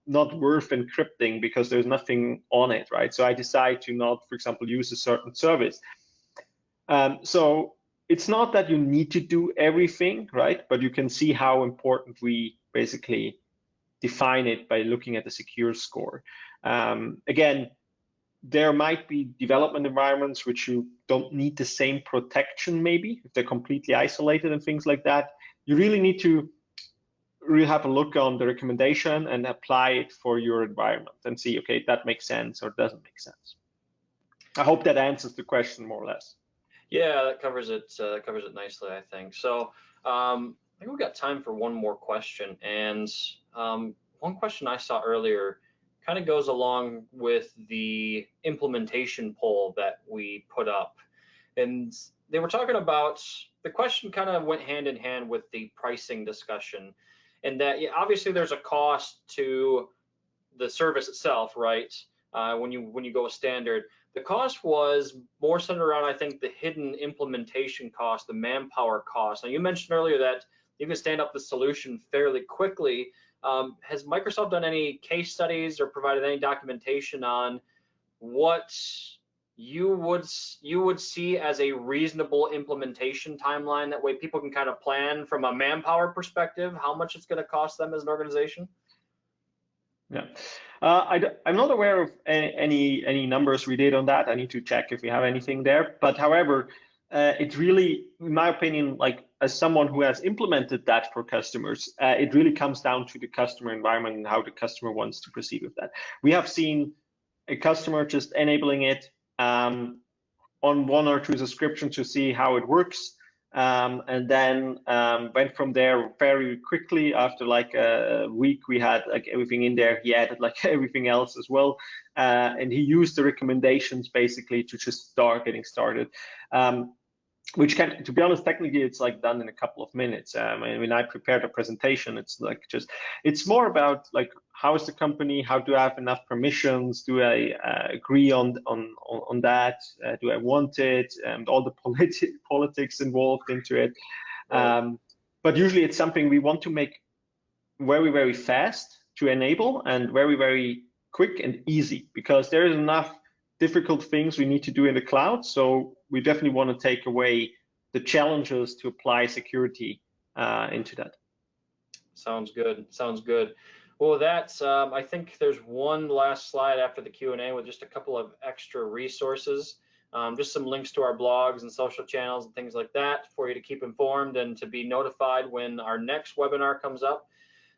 not worth encrypting because there's nothing on it, right? So I decide to not, for example, use a certain service. So it's not that you need to do everything, right? But you can see how important we basically define it by looking at the secure score. Again, there might be development environments which you don't need the same protection, maybe, if they're completely isolated and things like that. You really need to have a look on the recommendation and apply it for your environment and see, okay, that makes sense or doesn't make sense. I hope that answers the question more or less. Yeah, that covers it. Covers it nicely, I think. So I think we've got time for one more question. And one question I saw earlier kind of goes along with the implementation poll that we put up. And they were talking about, the question kind of went hand in hand with the pricing discussion. And that obviously there's a cost to the service itself, right? When you go with standard, the cost was more centered around, I think, the hidden implementation cost, the manpower cost. Now you mentioned earlier that you can stand up the solution fairly quickly. Has Microsoft done any case studies or provided any documentation on what you would see as a reasonable implementation timeline? That way people can kind of plan from a manpower perspective how much it's going to cost them as an organization. Yeah, I'm not aware of any numbers we did on that. I need to check if we have anything there. But however, it really, in my opinion, like as someone who has implemented that for customers, it really comes down to the customer environment and how the customer wants to proceed with that. We have seen a customer just enabling it on 1 or 2 subscriptions to see how it works. And then went from there very quickly. After like a week, we had like everything in there. He added like everything else as well, and he used the recommendations basically to just start getting started. Which can, to be honest, technically it's like done in a couple of minutes. And when I prepared a presentation, it's like it's more about like how is the company, how do I have enough permissions, do I agree on that, do I want it, and all the politics involved into it. But usually it's something we want to make very, very fast to enable and very, very quick and easy, because there is enough difficult things we need to do in the cloud. So we definitely want to take away the challenges to apply security into that. Sounds good. Sounds good. Well, that's, I think there's one last slide after the Q&A with just a couple of extra resources, just some links to our blogs and social channels and things like that for you to keep informed and to be notified when our next webinar comes up.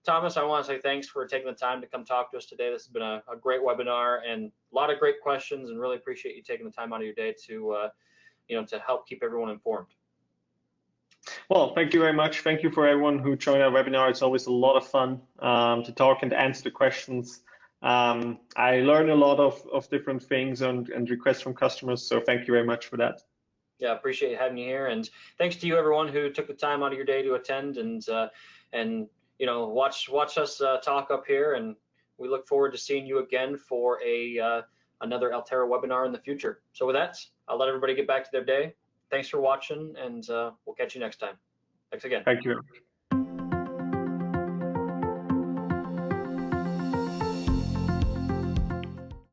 Thomas, I want to say thanks for taking the time to come talk to us today. This has been a great webinar and a lot of great questions, and really appreciate you taking the time out of your day to, to help keep everyone informed. Well, thank you very much. Thank you for everyone who joined our webinar. It's always a lot of fun to talk and answer the questions. I learn a lot of different things and requests from customers, so thank you very much for that. Yeah, appreciate having you here, and thanks to you, everyone who took the time out of your day to attend and watch us talk up here. And we look forward to seeing you again for another Altaro webinar in the future. So with that, I'll let everybody get back to their day. Thanks for watching, and we'll catch you next time. Thanks again. Thank you.